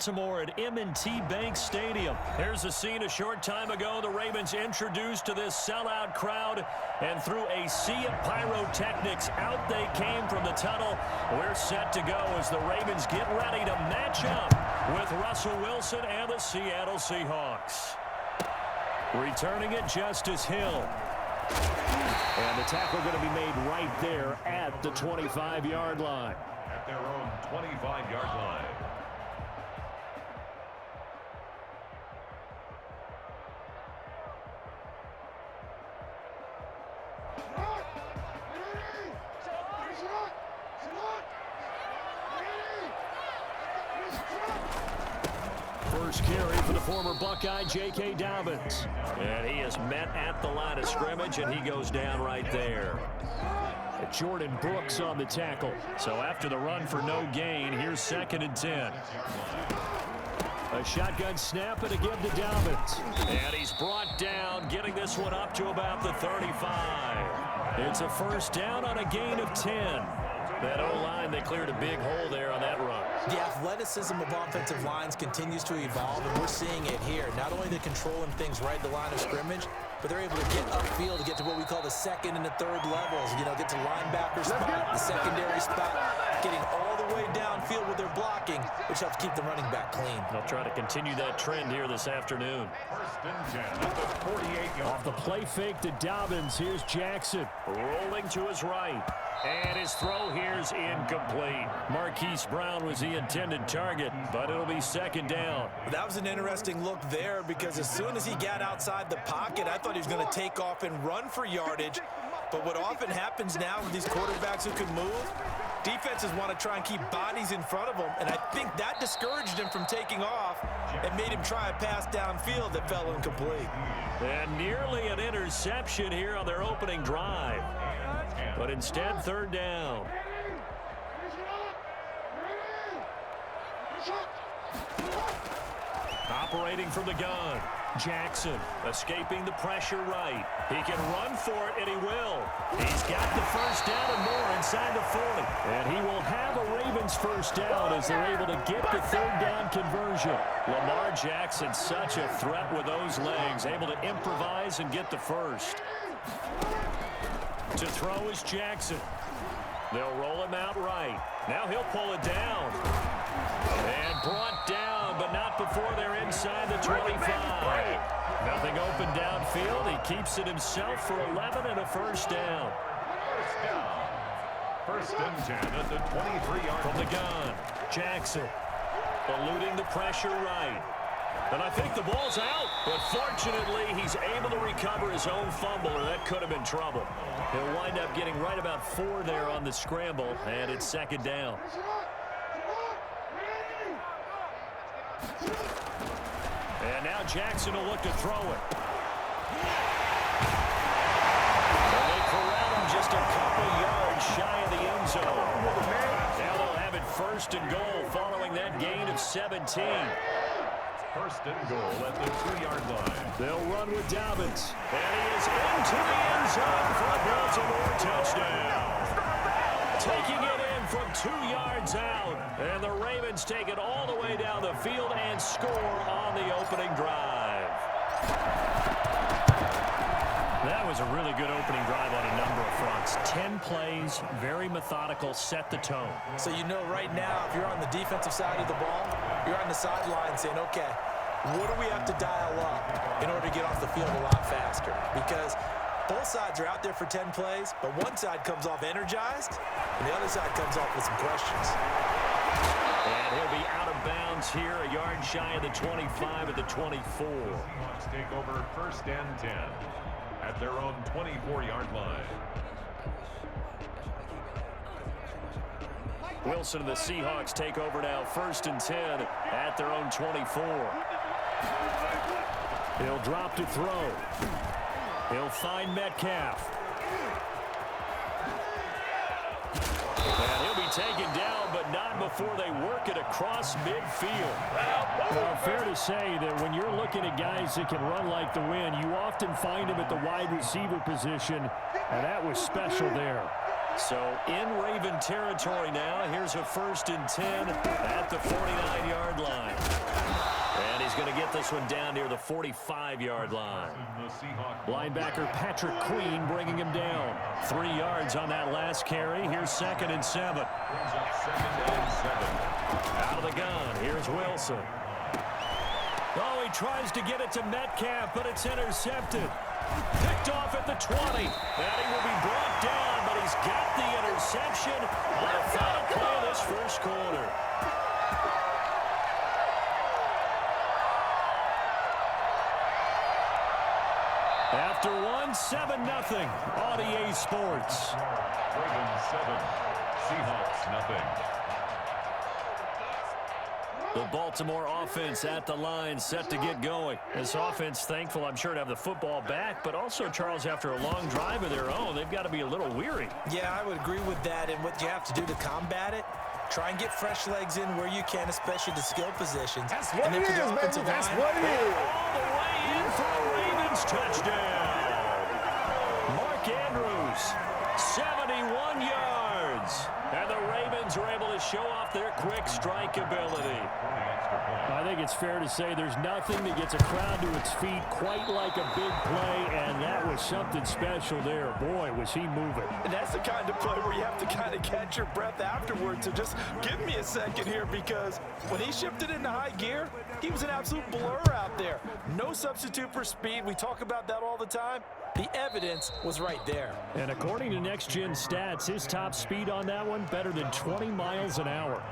Baltimore at M&T Bank Stadium. Here's a scene a short time ago. The Ravens introduced to this sellout crowd, and through a sea of pyrotechnics, out they came from the tunnel. We're set to go as the Ravens get ready to match up with Russell Wilson and the Seattle Seahawks. Returning it, Justice Hill. And the tackle going to be made right there at the 25-yard line. At their own 25-yard line. First carry for the former Buckeye, J.K. Dobbins. And he is met at the line of scrimmage, and he goes down right there. Jordan Brooks on the tackle. So after the run for no gain, here's 2nd and 10. A shotgun snap and a give to Dobbins. And he's brought down, getting this one up to about the 35. It's a first down on a gain of 10. That O-line, they cleared a big hole there on that run. The athleticism of offensive lines continues to evolve, and we're seeing it here. Not only they're controlling things right at the line of scrimmage, but they're able to get upfield to get to what we call the second and the third levels. You know, get to linebacker spot, the secondary spot, getting all the way downfield with their blocking, which helps keep the running back clean. They'll try to continue that trend here this afternoon. First and 10 at the 48-yard. Off the play fake to Dobbins, here's Jackson. Rolling to his right. And his throw here's incomplete. Marquise Brown was the intended target, but it'll be 2nd down. That was an interesting look there because as soon as he got outside the pocket, I thought he was going to take off and run for yardage. But what often happens now with these quarterbacks who can move, defenses want to try and keep bodies in front of them, and I think that discouraged him from taking off and made him try a pass downfield that fell incomplete. And nearly an interception here on their opening drive. But instead, 3rd down. Operating from the gun. Jackson escaping the pressure right. He can run for it, and he will. He's got the first down and more inside the 40. And he will have a Ravens first down as they're able to get the 3rd down conversion. Lamar Jackson, such a threat with those legs, able to improvise and get the first. To throw is Jackson. They'll roll him out right. Now he'll pull it down. And brought down, but not before they're inside the 25. Nothing open downfield. He keeps it himself for 11 and a first down. First and 10 at the 23-yard. From the gun, Jackson eluding the pressure right. And I think the ball's out, but fortunately he's able to recover his own fumble, or that could have been trouble. He'll wind up getting right about 4 there on the scramble, and it's 2nd down. And now Jackson will look to throw it. And they corral him just a couple yards shy of the end zone. Now they'll have it 1st and goal following that gain of 17. First and goal at the 2-yard line. They'll run with Dobbins. And he is into the end zone for a Baltimore touchdown. Taking it in from 2 yards out. And the Ravens take it all the way down the field and score on the opening drive. That was a really good opening drive on a number of fronts. 10 plays, very methodical, set the tone. So you know right now, if you're on the defensive side of the ball, you're on the sideline saying, okay, what do we have to dial up in order to get off the field a lot faster? Because both sides are out there for 10 plays, but one side comes off energized, and the other side comes off with some questions. And he'll be out of bounds here, a yard shy of the 25 at the 24. Seahawks take over first and 10 at their own 24-yard line. Wilson and the Seahawks take over now, 1st and 10 at their own 24. He'll drop to throw. He'll find Metcalf. And he'll be taken down, but not before they work it across midfield. Well, fair to say that when you're looking at guys that can run like the wind, you often find them at the wide receiver position, and that was special there. So in Raven territory now, here's a 1st and 10 at the 49-yard line. brought this one down near the 45-yard line. Linebacker Patrick Queen bringing him down. 3 yards on that last carry. Here's 2nd and 7. Out of the gun, here's Wilson. Oh, he tries to get it to Metcalf, but it's intercepted. Picked off at the 20. And he will be brought down, but he's got the interception on the final play of this first quarter. After one, 7-0 on EA Sports. Ravens 7, Seahawks nothing. The Baltimore offense at the line, set to get going. This offense, thankful, I'm sure, to have the football back, but also, Charles, after a long drive of their own, they've got to be a little weary. Yeah, I would agree with that, and what you have to do to combat it, try and get fresh legs in where you can, especially the skill positions. That's what it is, baby. That's what it is. All the way in for a Ravens touchdown. Mark Andrews, 71 yards. And the Ravens are able to show off their quick strike ability. I think it's fair to say there's nothing that gets a crowd to its feet quite like a big play, and that was something special there. Boy, was he moving. And that's the kind of play where you have to kind of catch your breath afterwards. So just give me a second here, because when he shifted into high gear, he was an absolute blur out there. No substitute for speed. We talk about that all the time. The evidence was right there. And according to Next Gen Stats, his top speed on that one, better than 20 miles an hour.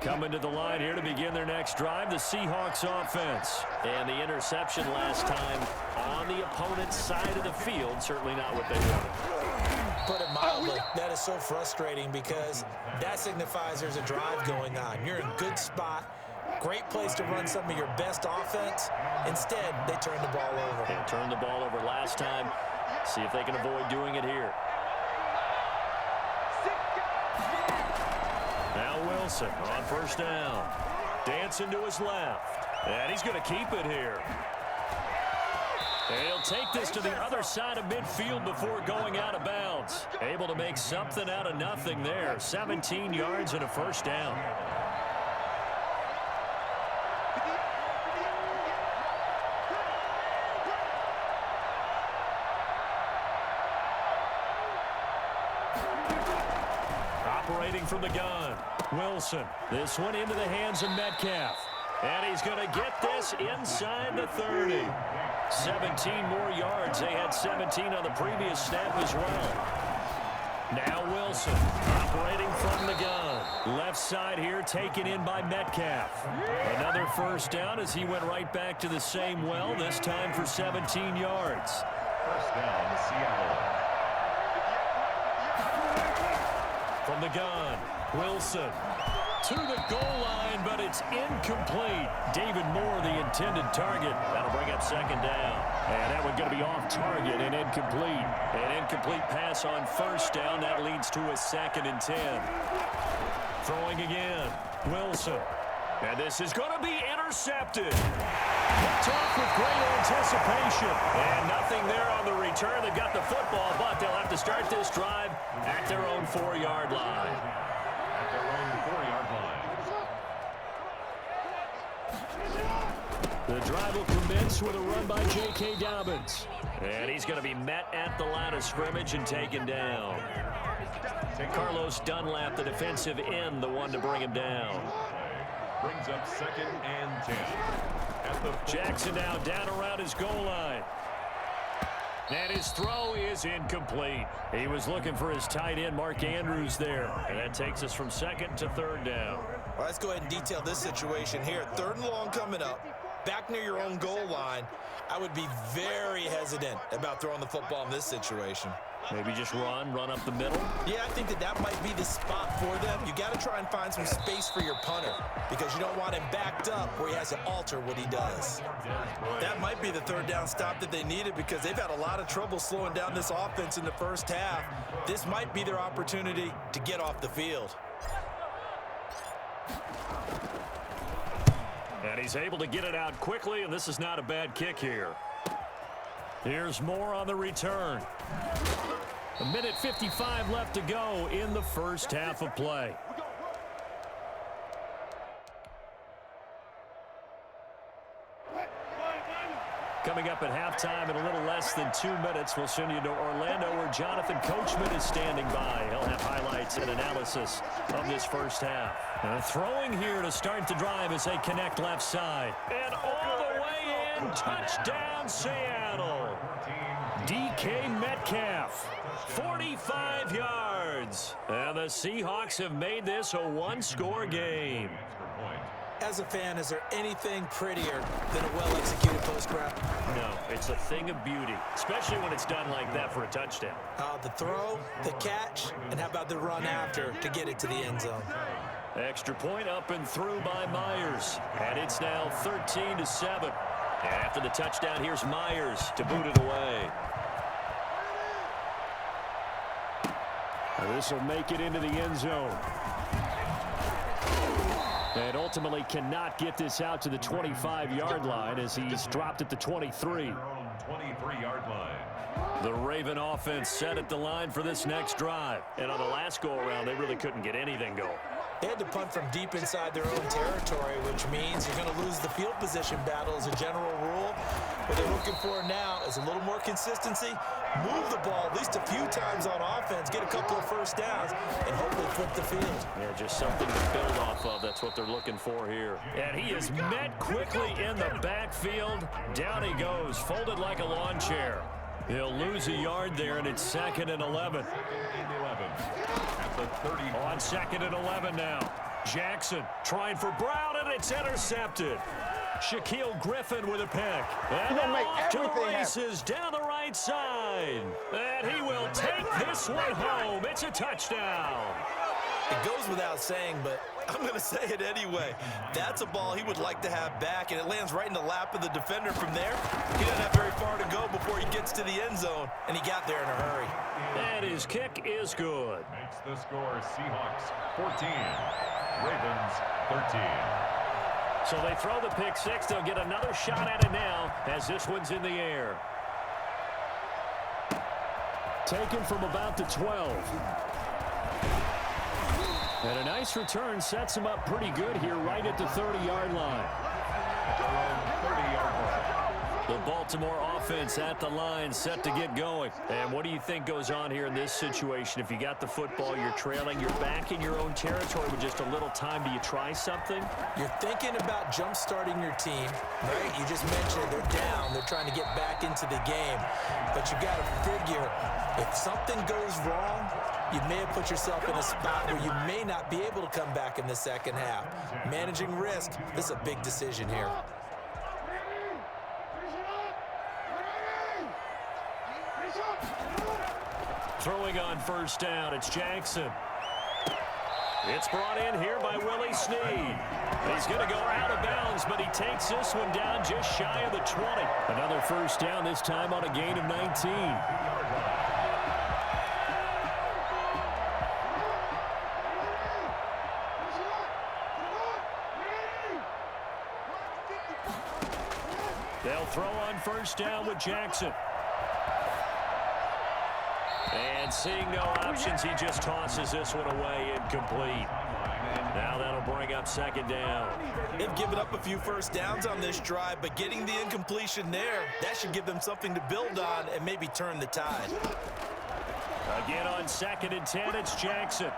Coming to the line here to begin their next drive, the Seahawks offense. And the interception last time on the opponent's side of the field, certainly not what they wanted. Put it mildly, that is so frustrating, because that signifies there's a drive going on. You're in a good spot. Great place to run some of your best offense. Instead, they turned the ball over. They turned the ball over last time. See if they can avoid doing it here. Now Wilson on first down. Dancing to his left. And he's going to keep it here. And he'll take this to the other side of midfield before going out of bounds. Able to make something out of nothing there. 17 yards and a first down. Operating from the gun, Wilson. This one into the hands of Metcalf. And he's going to get this inside the 30. 17 more yards. They had 17 on the previous snap as well. Now Wilson operating from the gun. Left side here taken in by Metcalf. Another first down as he went right back to the same well, this time for 17 yards. First down, Seattle. From the gun, Wilson to the goal line, but it's incomplete. David Moore, the intended target. That'll bring up second down. And that one going to be off target and incomplete. An incomplete pass on first down. That leads to a 2nd and 10. Throwing again, Wilson. And this is going to be intercepted. Picked off with great anticipation. And nothing there on the return. They've got the football, but they'll have to start this drive at their own 4-yard line. At their own 4-yard line. The drive will commence with a run by J.K. Dobbins. And he's going to be met at the line of scrimmage and taken down. Carlos Dunlap, the defensive end, the one to bring him down. Brings up 2nd and 10. At the Jackson now down around his goal line. And his throw is incomplete. He was looking for his tight end, Mark Andrews, there. And that takes us from 2nd to 3rd down. Well, let's go ahead and detail this situation here. 3rd and long coming up. Back near your own goal line. I would be very hesitant about throwing the football in this situation. Maybe just run up the middle. Yeah, I think that might be the spot for them. You got to try and find some space for your punter, because you don't want him backed up where he has to alter what he does. That might be the 3rd down stop that they needed, because they've had a lot of trouble slowing down this offense in the first half. This might be their opportunity to get off the field. And he's able to get it out quickly, and this is not a bad kick here. Here's Moore on the return. 1:55 left to go in the first half of play. Coming up at halftime in a little less than 2 minutes, we'll send you to Orlando where Jonathan Coachman is standing by. He'll have highlights and analysis of this first half. Throwing here to start the drive as they connect left side. And all the way in, touchdown Seattle. DK Metcalf, 45 yards. And the Seahawks have made this a one-score game. As a fan, is there anything prettier than a well-executed post grab? No, it's a thing of beauty, especially when it's done like that for a touchdown. The throw, the catch, and how about the run after to get it to the end zone? Extra point up and through by Myers. And it's now 13-7. And after the touchdown, here's Myers to boot it away. This will make it into the end zone. And ultimately cannot get this out to the 25-yard line as he's dropped at the 23. 23-yard line. The Raven offense set at the line for this next drive. And on the last go-around, they really couldn't get anything going. They had to punt from deep inside their own territory, which means you're going to lose the field position battle as a general rule. What they're looking for now is a little more consistency, move the ball at least a few times on offense, get a couple of first downs, and hopefully flip the field. Yeah, just something to build off of. That's what they're looking for here. And he is met quickly in the backfield. Down he goes, folded like a lawn chair. He'll lose a yard there, and it's 2nd and 11. At the 30. On 2nd and 11 now. Jackson trying for Brown, and it's intercepted. Shaquille Griffin with a pick. And off to the races down the right side. And he will take this one home. It's a touchdown. It goes without saying, but I'm going to say it anyway. That's a ball he would like to have back, and it lands right in the lap of the defender from there. He doesn't have very far to go before he gets to the end zone, and he got there in a hurry. And his kick is good. Makes the score Seahawks 14, Ravens 13. So they throw the pick six. They'll get another shot at it now as this one's in the air. Taken from about the 12. And a nice return sets him up pretty good here right at the 30-yard line. The Baltimore offense at the line set to get going. And what do you think goes on here in this situation? If you got the football, you're trailing, you're back in your own territory with just a little time. Do you try something? You're thinking about jump-starting your team, right? You just mentioned they're down. They're trying to get back into the game. But you got to figure if something goes wrong, you may have put yourself in a spot where you may not be able to come back in the second half. Managing risk, this is a big decision here. Throwing on first down, it's Jackson. It's brought in here by Willie Snead. He's going to go out of bounds, but he takes this one down just shy of the 20. Another first down, this time on a gain of 19. They'll throw on first down with Jackson. And seeing no options, he just tosses this one away incomplete. Now that'll bring up second down. They've given up a few first downs on this drive, but getting the incompletion there, that should give them something to build on and maybe turn the tide. Again on 2nd and 10, it's Jackson.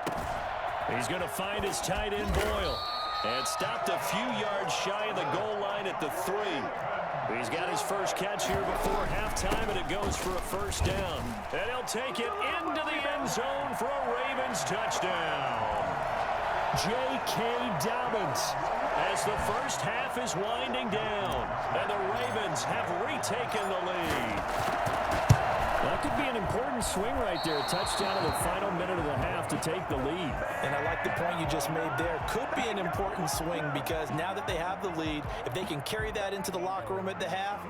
He's going to find his tight end Boyle. And stopped a few yards shy of the goal line at the 3. He's got his first catch here before halftime, and it goes for a first down. And he'll take it into the end zone for a Ravens touchdown. J.K. Dobbins as the first half is winding down, and the Ravens have retaken the lead. That could be an important swing right there. A touchdown in the final minute of the half to take the lead. And I like the point you just made there. Could be an important swing because now that they have the lead, if they can carry that into the locker room at the half,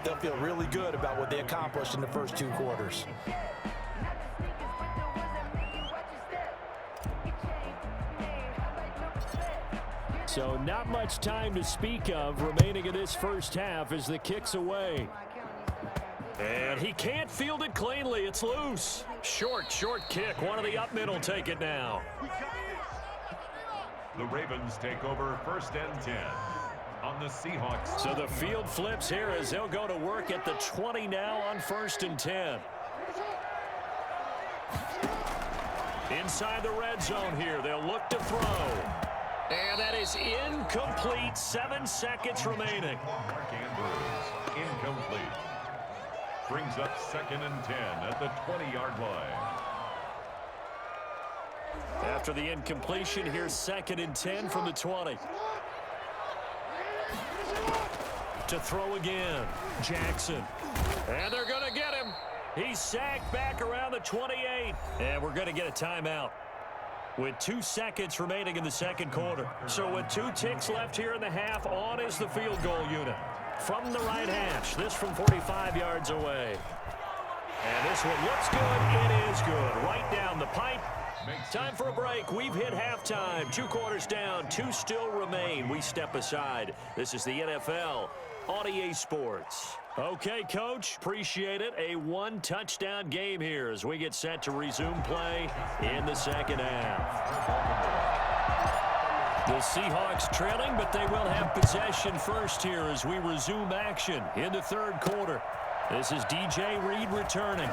they'll feel really good about what they accomplished in the first 2 quarters. So not much time to speak of remaining in this first half as the kick's away. And he can't field it cleanly. It's loose. Short kick. One of the up mid will take it now. The Ravens take over 1st and 10 on the Seahawks. So the field flips here as they'll go to work at the 20 now on 1st and 10. Inside the red zone here, they'll look to throw. And that is incomplete. 7 seconds remaining. Mark Andrews, incomplete. Brings up 2nd and 10 at the 20-yard line. After the incompletion, here's 2nd and 10 from the 20. To throw again, Jackson. And they're going to get him. He's sacked back around the 28. And we're going to get a timeout with 2 seconds remaining in the second quarter. So with 2 ticks left here in the half, on is the field goal unit. From the right hash, this from 45 yards away. And this one looks good. It is good. Right down the pipe. Time for a break. We've hit halftime. 2 quarters down. 2 still remain. We step aside. This is the NFL on EA Sports. Okay, Coach. Appreciate it. A 1-touchdown game here as we get set to resume play in the second half. The Seahawks trailing, but they will have possession first here as we resume action in the third quarter. This is DJ Reed returning.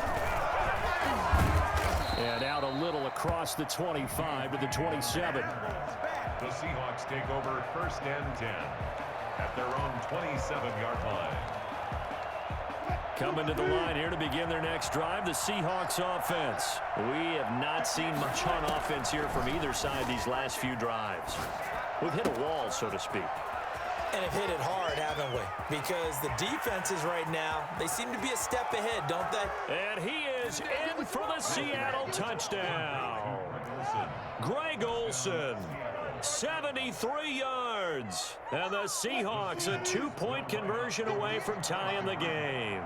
And out a little across the 25 to the 27. The Seahawks take over 1st and 10 at their own 27-yard line. Coming to the line here to begin their next drive, the Seahawks offense. We have not seen much on offense here from either side these last few drives. We've hit a wall, so to speak. And have hit it hard, haven't we? Because the defenses right now, they seem to be a step ahead, don't they? And he is in for the Seattle touchdown. Greg Olsen, 73 yards. And the Seahawks a 2-point conversion away from tying the game.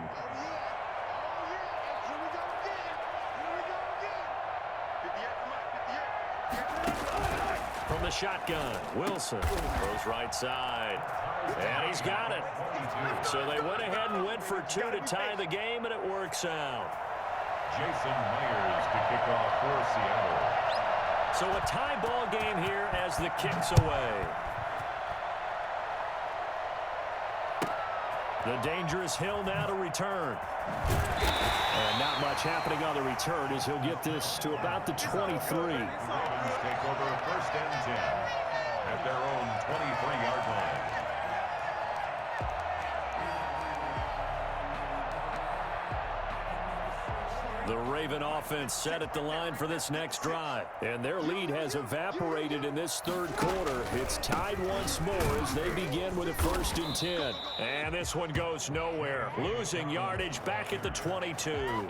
From the shotgun, Wilson goes right side. And he's got it. So they went ahead and went for 2 to tie the game, and it works out. Jason Myers to kick off for Seattle. So a tie ball game here as the kick's away. The dangerous Hill now to return. And not much happening on the return as he'll get this to about the 23. Ravens take over 1st and 10 at their own 23-yard line. The Raven offense set at the line for this next drive. And their lead has evaporated in this third quarter. It's tied once more as they begin with a 1st and 10. And this one goes nowhere. Losing yardage back at the 22.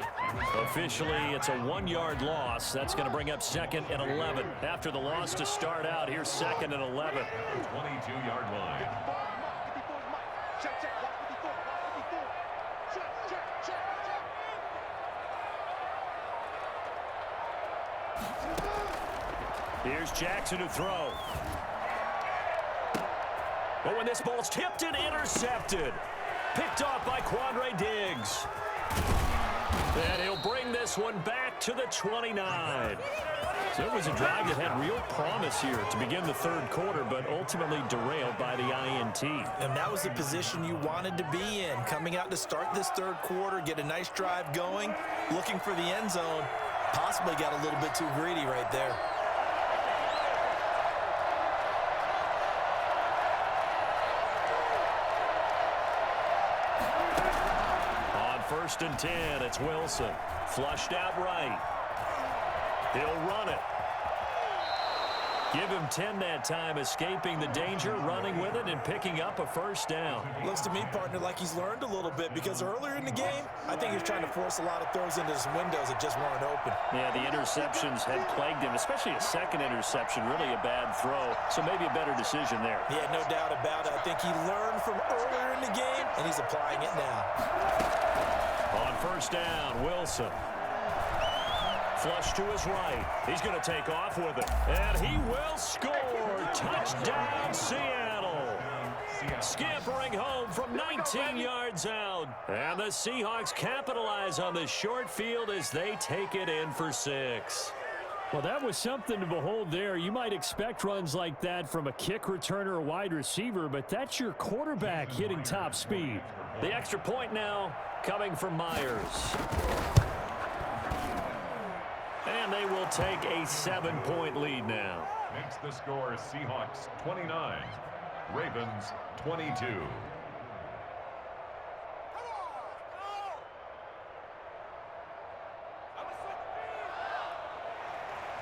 Officially, it's a 1-yard loss. That's going to bring up 2nd and 11. After the loss to start out, here's 2nd and 11. 22-yard line. Here's Jackson to throw. But when this ball's tipped and intercepted. Picked off by Quandre Diggs. And he'll bring this one back to the 29. So it was a drive that had real promise here to begin the third quarter, but ultimately derailed by the INT. And that was the position you wanted to be in. Coming out to start this third quarter, get a nice drive going, looking for the end zone. Possibly got a little bit too greedy right there. On 1st and 10, it's Wilson. Flushed out right. He'll run it. Give him 10 that time, escaping the danger, running with it, and picking up a 1st down. Looks to me, partner, like he's learned a little bit because earlier in the game, I think he was trying to force a lot of throws into some windows that just weren't open. Yeah, the interceptions had plagued him, especially a second interception, really a bad throw. So maybe a better decision there. Yeah, no doubt about it. I think he learned from earlier in the game, and he's applying it now. On 1st down, Wilson. Flush to his right. He's going to take off with it. And he will score. Touchdown, Seattle. Scampering home from 19 yards out. And the Seahawks capitalize on the short field as they take it in for 6. Well, that was something to behold there. You might expect runs like that from a kick returner or wide receiver, but that's your quarterback hitting top speed. The extra point now coming from Myers. And they will take a 7-point lead now. Makes the score Seahawks 29, Ravens 22.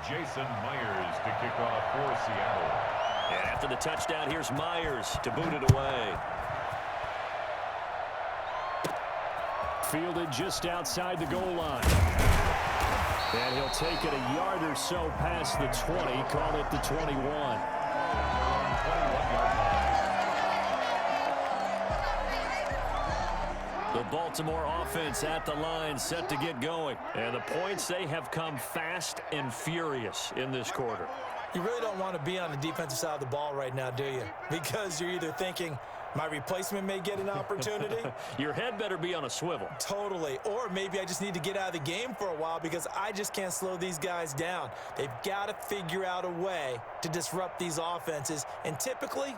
Jason Myers to kick off for Seattle. And after the touchdown, here's Myers to boot it away. Fielded just outside the goal line. And he'll take it a yard or so past the 20, call it the 21. The Baltimore offense at the line set to get going. And the points, they have come fast and furious in this quarter. You really don't want to be on the defensive side of the ball right now, do you? Because you're either thinking, my replacement may get an opportunity. Your head better be on a swivel. Totally. Or maybe I just need to get out of the game for a while because I just can't slow these guys down. They've got to figure out a way to disrupt these offenses. And typically,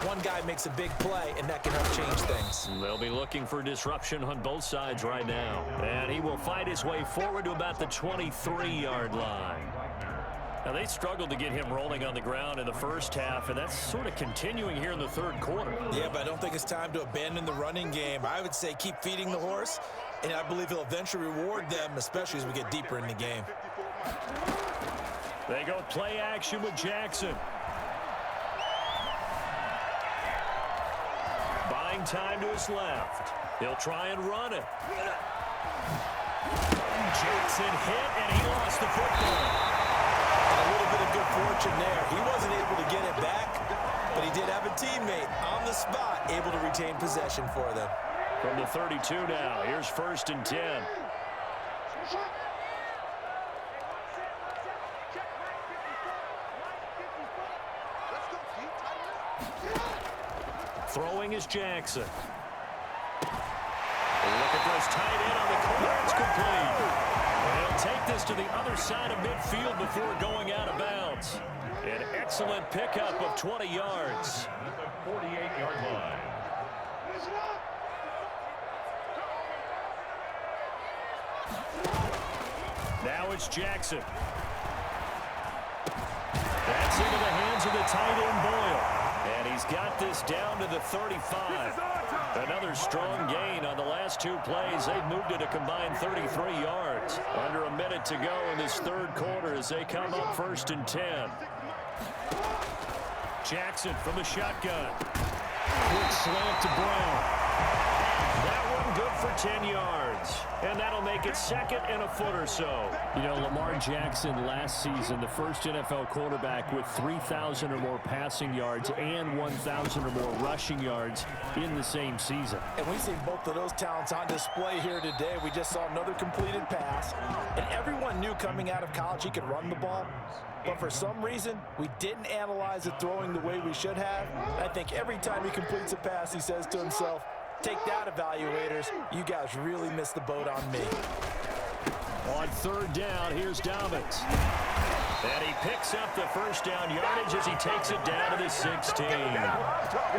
one guy makes a big play, and that can help change things. They'll be looking for disruption on both sides right now. And he will fight his way forward to about the 23-yard line. Now, they struggled to get him rolling on the ground in the first half, and that's sort of continuing here in the third quarter. Yeah, but I don't think it's time to abandon the running game. I would say keep feeding the horse, and I believe he'll eventually reward them, especially as we get deeper in the game. They go play action with Jackson. Buying time to his left. He'll try and run it. Jackson hit, and he lost the football. A little bit of good fortune there. He wasn't able to get it back, but he did have a teammate on the spot able to retain possession for them. From the 32 now, here's 1st and 10. Throwing is Jackson. Look at this tight end on the corner. It's complete. He'll take this to the other side of midfield before going out of bounds. An excellent pickup of 20 yards. At the 48-yard line. Now it's Jackson. That's into the hands of the tight end Boyle. And he's got this down to the 35. Another strong gain on the last two plays. They've moved it a combined 33 yards. Under a minute to go in this third quarter as they come up 1st and 10. Jackson from the shotgun. Quick slant to Brown. That one good for 10 yards. And that'll make it 2nd and a foot or so. You know, Lamar Jackson last season, the first NFL quarterback with 3,000 or more passing yards and 1,000 or more rushing yards in the same season. And we see both of those talents on display here today. We just saw another completed pass. And everyone knew coming out of college he could run the ball. But for some reason, we didn't analyze it throwing the way we should have. I think every time he completes a pass, he says to himself, take that, evaluators. You guys really missed the boat on me. On 3rd down, here's Dobbins. And he picks up the first down yardage as he takes it down to the 16.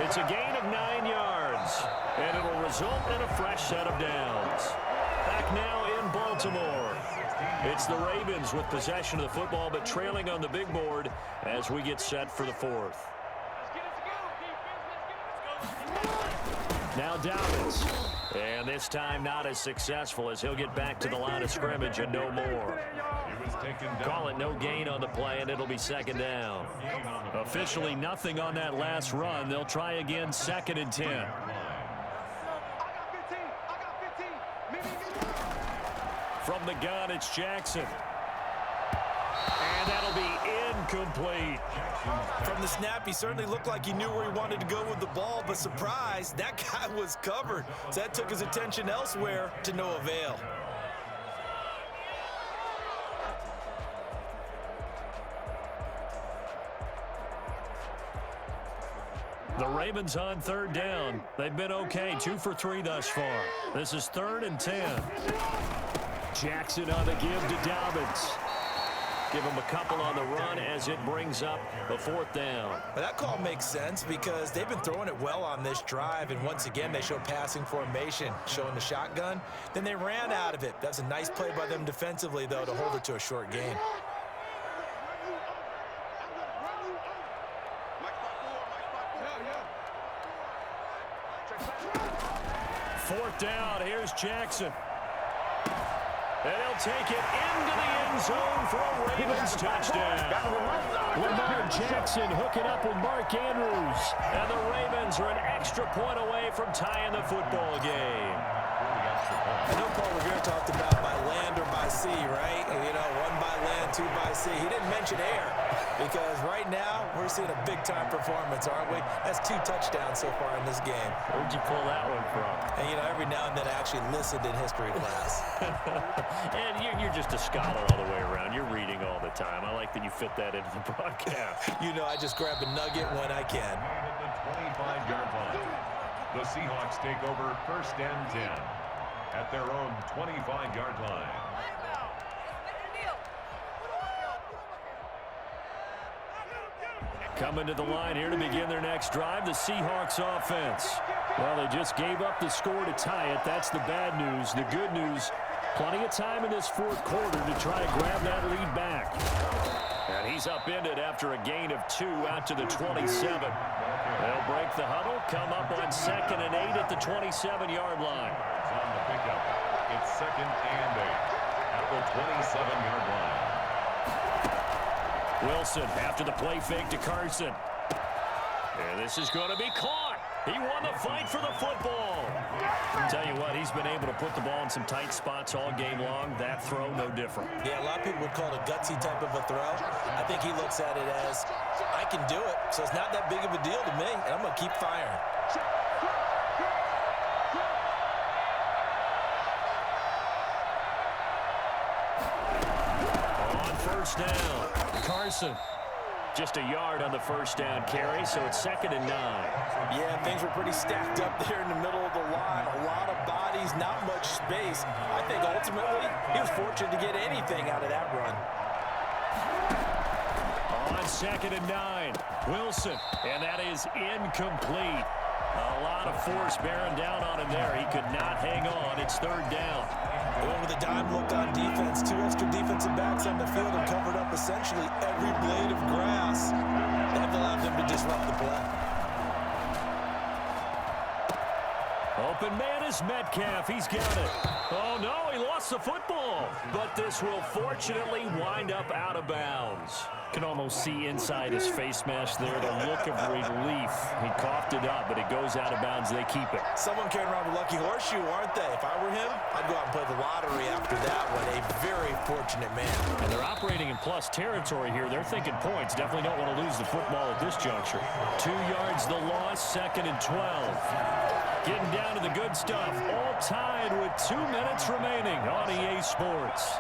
It's a gain of 9 yards, and it'll result in a fresh set of downs. Back now in Baltimore. It's the Ravens with possession of the football, but trailing on the big board as we get set for the 4th. Now Dobbins. And this time not as successful as he'll get back to the line of scrimmage and no more. Call it no gain on the play, and it'll be 2nd down. Officially nothing on that last run. They'll try again 2nd and 10. From the gun, it's Jackson. And that'll be incomplete. From the snap, he certainly looked like he knew where he wanted to go with the ball, but surprise, that guy was covered. So that took his attention elsewhere to no avail. The Ravens on 3rd down. They've been okay, 2 for 3 thus far. This is 3rd and 10. Jackson on the give to Dobbins. Give him a couple on the run as it brings up a 4th down. But that call makes sense because they've been throwing it well on this drive, and once again, they show passing formation, showing the shotgun. Then they ran out of it. That's a nice play by them defensively, though, to hold it to a short gain. Fourth down, here's Jackson. And he'll take it into the end zone for a Ravens touchdown. Lamar Jackson hooking up with Mark Andrews. And the Ravens are an extra point away from tying the football game. I know Paul Revere talked about by land or by sea, right? And, you know, 1 by land, 2 by sea. He didn't mention air because right now we're seeing a big-time performance, aren't we? That's 2 touchdowns so far in this game. Where'd you pull that one from? And, you know, every now and then I actually listened in history class. And you're just a scholar all the way around. You're reading all the time. I like that you fit that into the broadcast. You know, I just grab a nugget when I can. At the 25-yard line, the Seahawks take over 1st and 10 at their own 25-yard line. Coming to the line here to begin their next drive, the Seahawks offense. Well, they just gave up the score to tie it. That's the bad news. The good news, plenty of time in this 4th quarter to try to grab that lead back. And he's upended after a gain of 2 out to the 27. They'll break the huddle, come up on 2nd and 8 at the 27-yard line. On the pickup, it's 2nd and 8 at the 27-yard line. Wilson after the play fake to Carson. And this is going to be caught. He won the fight for the football. Tell you what, he's been able to put the ball in some tight spots all game long. That throw, no different. Yeah, a lot of people would call it a gutsy type of a throw. I think he looks at it as, I can do it, so it's not that big of a deal to me, and I'm going to keep firing. On 1st down, Carson. Just a yard on the 1st down carry, so it's 2nd and 9. Yeah, things were pretty stacked up there in the middle of the line. A lot of bodies, not much space. I think ultimately he was fortunate to get anything out of that run. On 2nd and 9, Wilson, and that is incomplete. A lot of force bearing down on him there. He could not hang on. It's 3rd down. They went with a dime look on defense. 2 extra defensive backs on the field and covered up essentially every blade of grass. That allowed them to disrupt the play. Open man is Metcalf. He's got it. Oh, no, he lost the football. But this will fortunately wind up out of bounds. Can almost see inside his face mask there the look of relief. He coughed it up, but it goes out of bounds. They keep it. Someone carrying around a lucky horseshoe, aren't they? If I were him, I'd go out and play the lottery after that one. A very fortunate man. And they're operating in plus territory here. They're thinking points. Definitely don't want to lose the football at this juncture. 2 yards the loss, 2nd and 12. Getting down to the good stuff. All tied with 2 minutes remaining on EA Sports.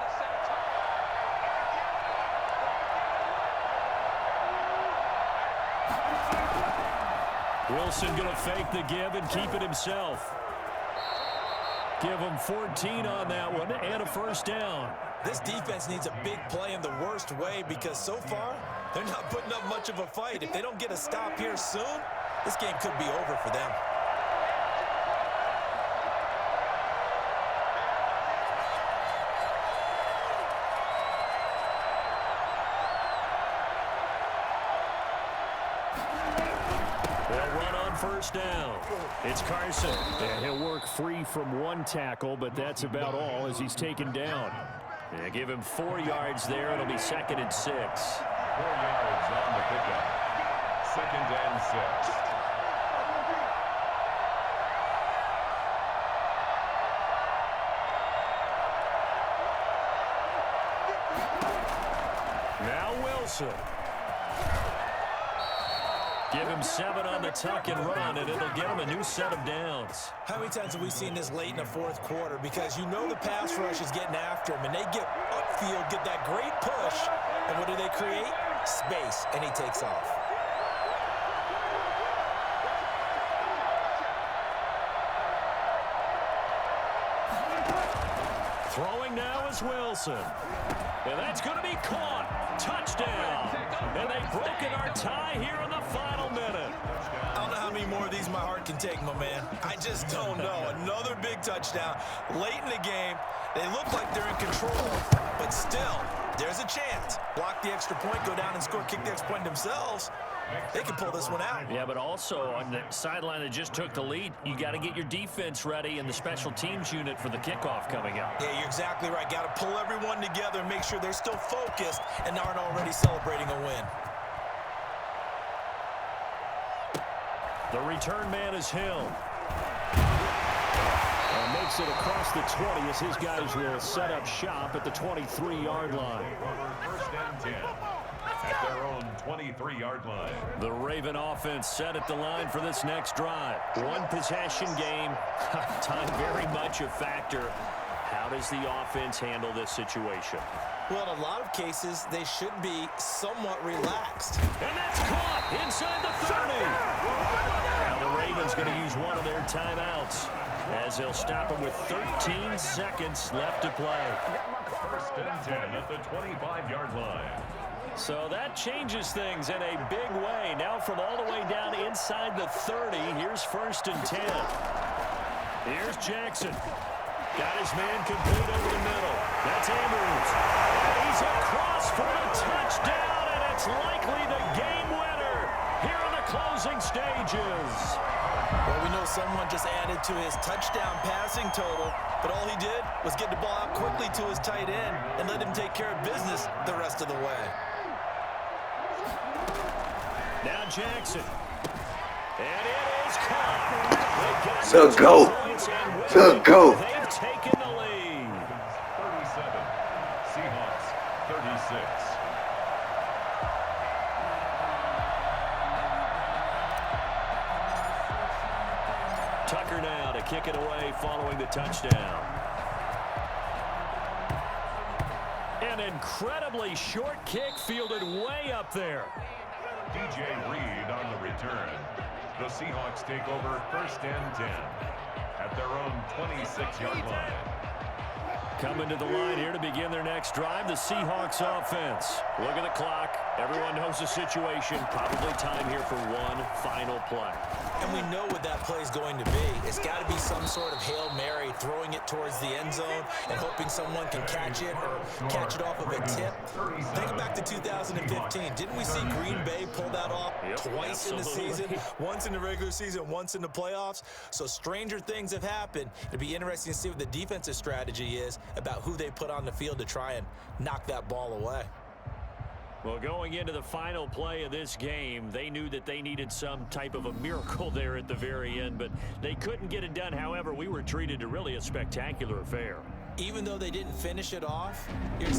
Wilson going to fake the give and keep it himself. Give him 14 on that one and a 1st down. This defense needs a big play in the worst way because so far they're not putting up much of a fight. If they don't get a stop here soon, this game could be over for them. First down. It's Carson. And he'll work free from 1 tackle, but that's about all as he's taken down. Yeah, give him 4 yards there. It'll be 2nd and 6. 4 yards on the pickup. 2nd and 6. Now Wilson. Give him 7 on the tuck and run, and it'll get him a new set of downs. How many times have we seen this late in the 4th quarter? Because you know the pass rush is getting after him, and they get upfield, get that great push, and what do they create? Space, and he takes off. Throwing now is Wilson. And that's going to be caught. Touchdown. And they've broken our tie here in the final minute. I don't know how many more of these my heart can take, my man. I just don't know. Another big touchdown. Late in the game, they look like they're in control, but still, there's a chance. Block the extra point, go down and score, kick the extra point themselves. They can pull this one out. Yeah, but also on the sideline that just took the lead, you got to get your defense ready and the special teams unit for the kickoff coming up. Yeah, you're exactly right. Got to pull everyone together and make sure they're still focused and aren't already celebrating a win. The return man is Hill. And makes it across the 20 as his guys will set up shop at the 23-yard line. First and 10 at their own 23-yard line. The Raven offense set at the line for this next drive. One possession game. Time very much a factor. How does the offense handle this situation? Well, in a lot of cases, they should be somewhat relaxed. And that's caught inside the 30. Now the Ravens going to use one of their timeouts as they'll stop them with 13 seconds left to play. First and 10 at the 25-yard line. So that changes things in a big way. Now from all the way down inside the 30, here's first and 10. Here's Jackson. Got his man complete over the middle. That's Andrews. And he's across for the touchdown, and it's likely the game winner here in the closing stages. Well, we know someone just added to his touchdown passing total, but all he did was get the ball out quickly to his tight end and let him take care of business the rest of the way. Now Jackson. And it is caught. So go. So go. They've taken the lead. 37. Seahawks 36. Tucker now to kick it away following the touchdown. An incredibly short kick fielded way up there. DJ Reed on the return. The Seahawks take over first and 10 at their own 26-yard line. Coming to the line here to begin their next drive, the Seahawks offense. Look at the clock. Everyone knows the situation. Probably time here for one final play. And we know what that play is going to be. It's got to be some sort of Hail Mary, throwing it towards the end zone and hoping someone can catch it or catch it off of a tip. Think back to 2015. Didn't we see Green Bay pull that off twice in the season? Once in the regular season, once in the playoffs. So stranger things have happened. It'd be interesting to see what the defensive strategy is about who they put on the field to try and knock that ball away. Well, going into the final play of this game, they knew that they needed some type of a miracle there at the very end, but they couldn't get it done. However, we were treated to really a spectacular affair. Even though they didn't finish it off, here's